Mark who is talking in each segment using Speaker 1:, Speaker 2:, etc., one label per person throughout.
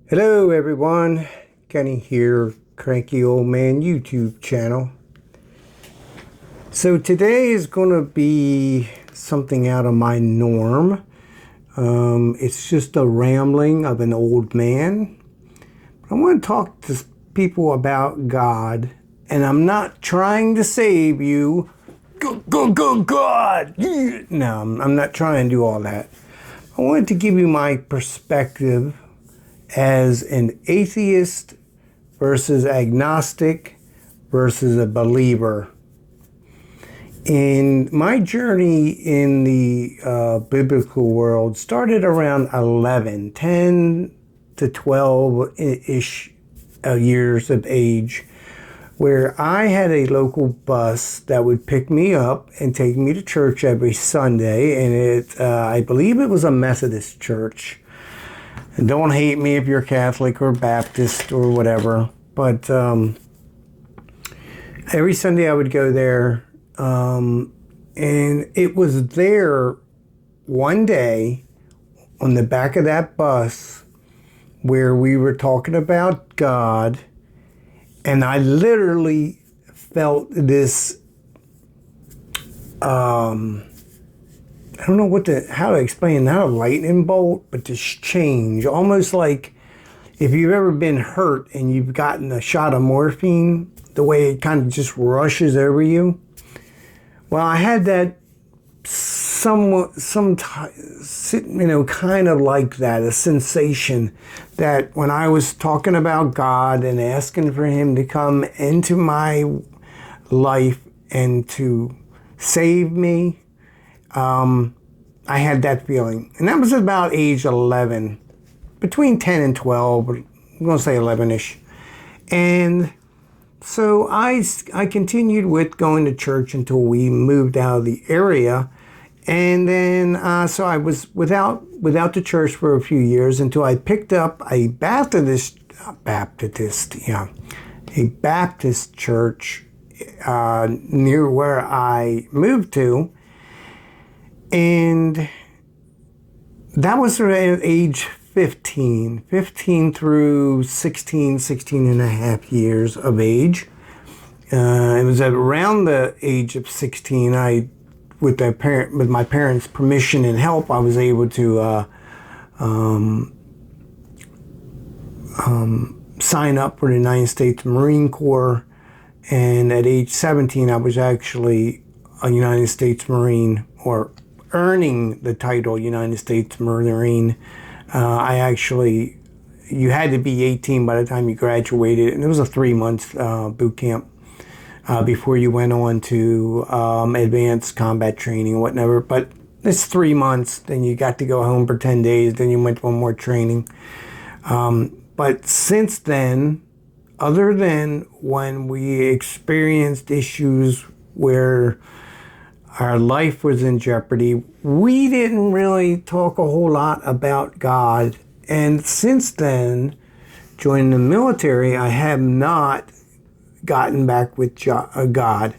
Speaker 1: Hello everyone, Kenny here, Cranky Old Man YouTube channel. So today is going to be something out of my norm. It's just a rambling of an old man. I want to talk to people about God, and I'm not trying to save you. Go, God! No, I'm not trying to do all that. I wanted to give you my perspective as an atheist versus agnostic versus a believer. And my journey in the biblical world started around 10 to 12-ish years of age, where I had a local bus that would pick me up and take me to church every Sunday. And I believe it was a Methodist church. And don't hate me if you're Catholic or Baptist or whatever, but every Sunday I would go there, and it was there one day on the back of that bus where we were talking about God, and I literally felt this, I don't know how to explain, not a lightning bolt, but this change, almost like if you've ever been hurt and you've gotten a shot of morphine, the way it kind of just rushes over you. Well, I had that kind of like that, a sensation that when I was talking about God and asking for Him to come into my life and to save me, I had that feeling. And that was about age 11, between 10 and 12, but I'm going to say 11-ish. And so I continued with going to church until we moved out of the area. And then, so I was without the church for a few years until I picked up a Baptist church near where I moved to. And that was around age 15 through 16 and a half years of age. It was around the age of 16, with my parents' permission and help, I was able to sign up for the United States Marine Corps. And at age 17, I was actually a United States Marine, or earning the title United States Marine. You had to be 18 by the time you graduated, and it was a 3-month boot camp before you went on to advanced combat training or whatever. But it's 3 months, then you got to go home for 10 days, then you went to one more training. But since then, other than when we experienced issues where our life was in jeopardy, we didn't really talk a whole lot about God. And since then, joining the military, I have not gotten back with God.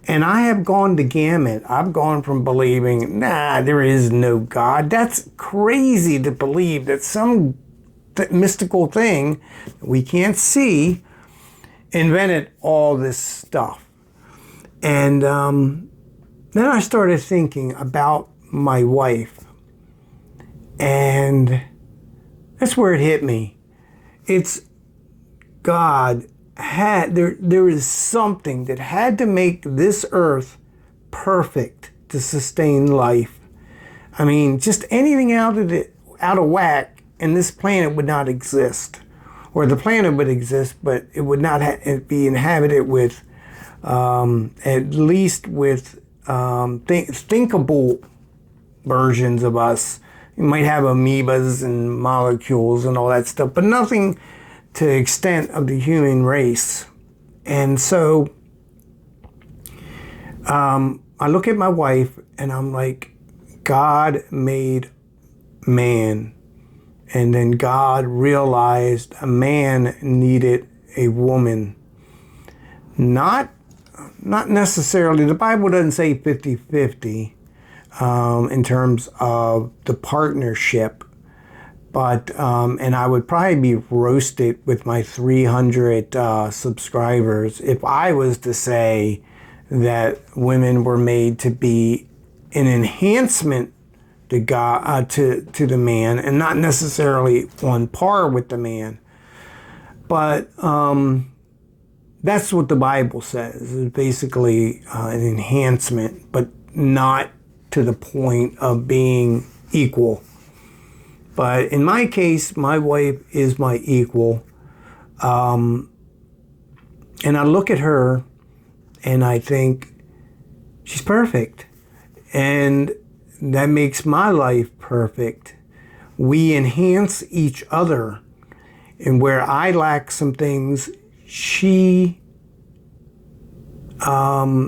Speaker 1: And I have gone the gamut. I've gone from believing, there is no God. That's crazy to believe that some mystical thing we can't see invented all this stuff. And then I started thinking about my wife, and that's where it hit me. It's God there is something that had to make this earth perfect to sustain life. I mean, just anything out of whack, and this planet would not exist. Or the planet would exist, but it would not be inhabited with, at least with thinkable versions of us. You might have amoebas and molecules and all that stuff, but nothing to the extent of the human race. And so I look at my wife and I'm like, God made man. And then God realized a man needed a woman. Not necessarily, the Bible doesn't say 50-50 in terms of the partnership, But, and I would probably be roasted with my 300 subscribers if I was to say that women were made to be an enhancement to God, to the man, and not necessarily on par with the man. But that's what the Bible says. It's basically an enhancement, but not to the point of being equal. But in my case, my wife is my equal. And I look at her and I think she's perfect. And that makes my life perfect. We enhance each other. And where I lack some things, she, what's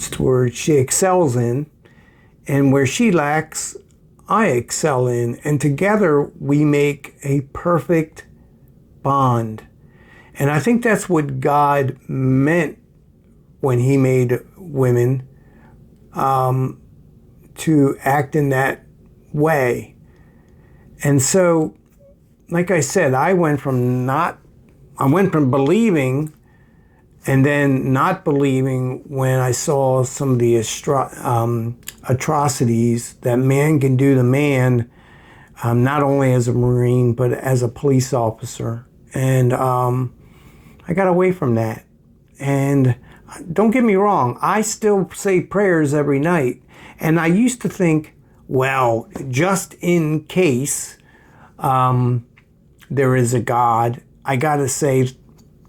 Speaker 1: the word? She excels in. And where she lacks, I excel in. And together we make a perfect bond. And I think that's what God meant when he made women, to act in that way. And so, like I said, I went from believing and then not believing when I saw some of the atrocities that man can do to man, not only as a Marine, but as a police officer. And I got away from that. And don't get me wrong, I still say prayers every night. And I used to think, well, just in case there is a God, I got to say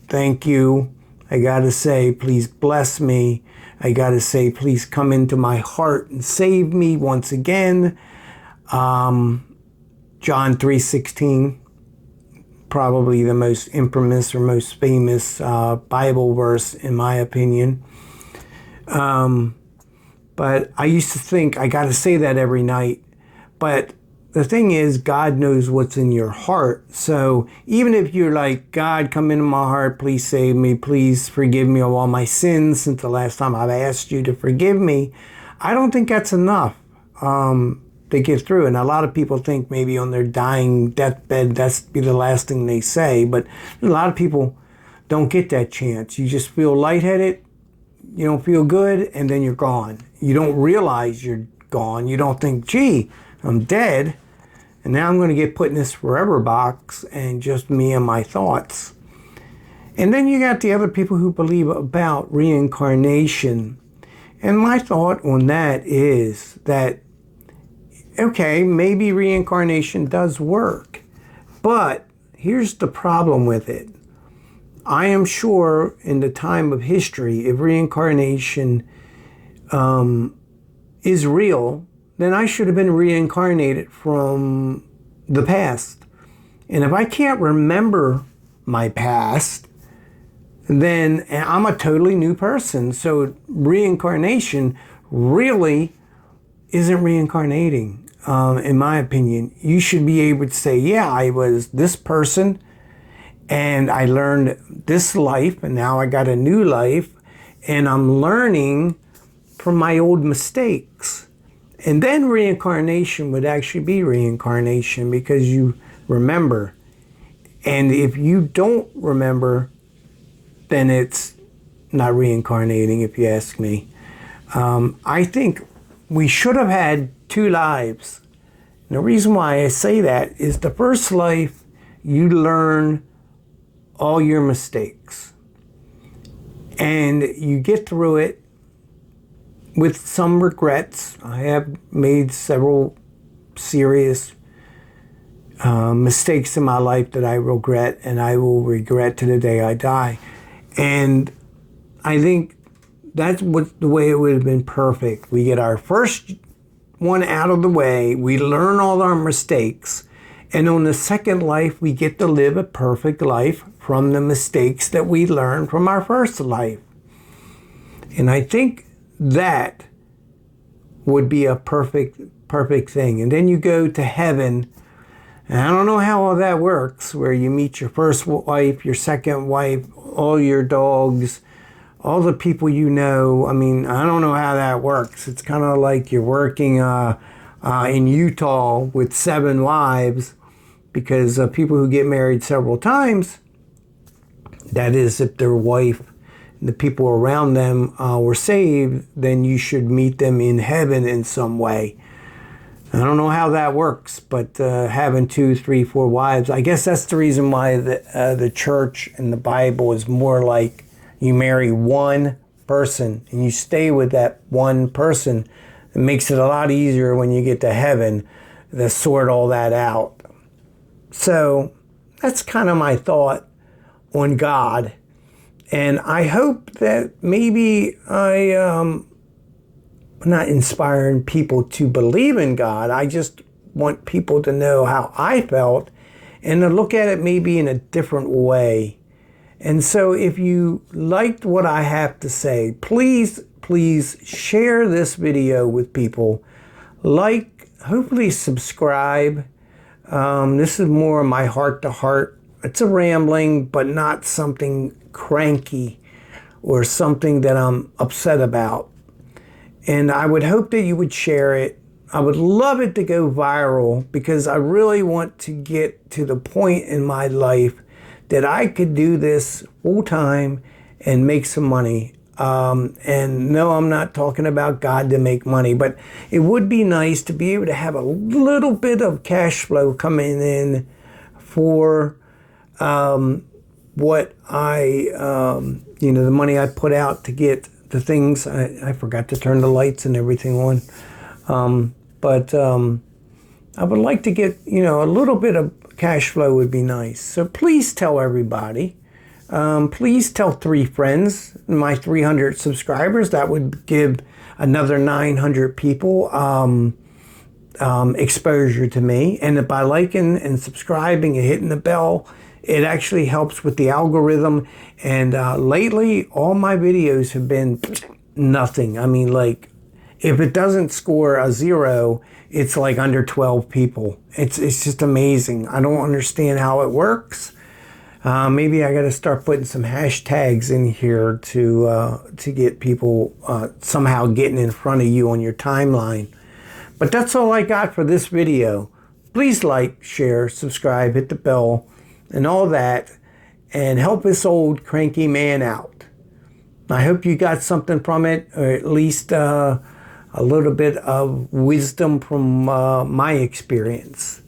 Speaker 1: thank you. I got to say, please bless me. I got to say, please come into my heart and save me once again. John 3:16, probably the most infamous or most famous Bible verse, in my opinion. But I used to think I got to say that every night. But the thing is, God knows what's in your heart. So even if you're like, God, come into my heart, please save me, please forgive me of all my sins since the last time I've asked you to forgive me, I don't think that's enough to get through. And a lot of people think maybe on their dying deathbed, that's be the last thing they say. But a lot of people don't get that chance. You just feel lightheaded, you don't feel good, and then you're gone. You don't realize you're gone. You don't think, gee, I'm dead. And now I'm going to get put in this forever box and just me and my thoughts. And then you got the other people who believe about reincarnation. And my thought on that is that, okay, maybe reincarnation does work. But here's the problem with it. I am sure in the time of history, if reincarnation is real, then I should have been reincarnated from the past. And if I can't remember my past, then I'm a totally new person. So reincarnation really isn't reincarnating, in my opinion. You should be able to say, yeah, I was this person and I learned this life and now I got a new life and I'm learning from my old mistakes. And then reincarnation would actually be reincarnation because you remember. And if you don't remember, then it's not reincarnating, if you ask me. I think we should have had 2 lives. And the reason why I say that is the first life, you learn all your mistakes. And you get through it with some regrets. I have made several serious mistakes in my life that I regret, and I will regret to the day I die. And I think that's what the way it would have been perfect. We get our first one out of the way, we learn all our mistakes, and on the second life, we get to live a perfect life from the mistakes that we learned from our first life. And I think that would be a perfect thing. And then you go to heaven, and I don't know how all that works, where you meet your first wife, your second wife, all your dogs, all the people you know. I mean, I don't know how that works. It's kind of like you're working a in Utah with 7 wives, because people who get married several times, that is, if their wife and the people around them were saved, then you should meet them in heaven in some way. I don't know how that works, but having 2, 3, 4 wives, I guess that's the reason why the church and the Bible is more like you marry one person and you stay with that one person. It makes it a lot easier when you get to heaven to sort all that out. So that's kind of my thought on God. And I hope that maybe I'm not inspiring people to believe in God. I just want people to know how I felt and to look at it maybe in a different way. And so if you liked what I have to say, please share this video with people. Hopefully subscribe. This is more of my heart-to-heart. It's a rambling, but not something cranky or something that I'm upset about. And I would hope that you would share it. I would love it to go viral, because I really want to get to the point in my life that I could do this full time and make some money. And no, I'm not talking about God to make money, but it would be nice to be able to have a little bit of cash flow coming in for what the money I put out to get the things. I forgot to turn the lights and everything on. But I would like to get, a little bit of cash flow would be nice. So please tell everybody. Please tell 3 friends, my 300 subscribers. That would give another 900 people exposure to me. And by liking and subscribing and hitting the bell, it actually helps with the algorithm. And lately, all my videos have been nothing. I mean, like, if it doesn't score a 0, it's like under 12 people. It's just amazing. I don't understand how it works. Maybe I got to start putting some hashtags in here to get people somehow getting in front of you on your timeline. But that's all I got for this video. Please like, share, subscribe, hit the bell, and all that, and help this old cranky man out. I hope you got something from it, or at least a little bit of wisdom from my experience.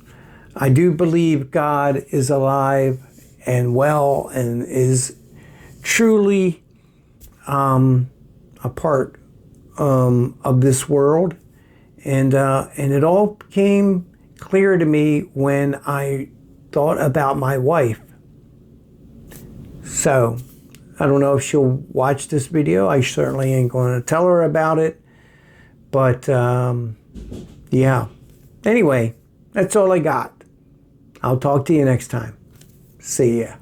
Speaker 1: I do believe God is alive and well and is truly a part of this world. And it all became clear to me when I thought about my wife. So I don't know if she'll watch this video. I certainly ain't going to tell her about it. But yeah. Anyway, that's all I got. I'll talk to you next time. See ya.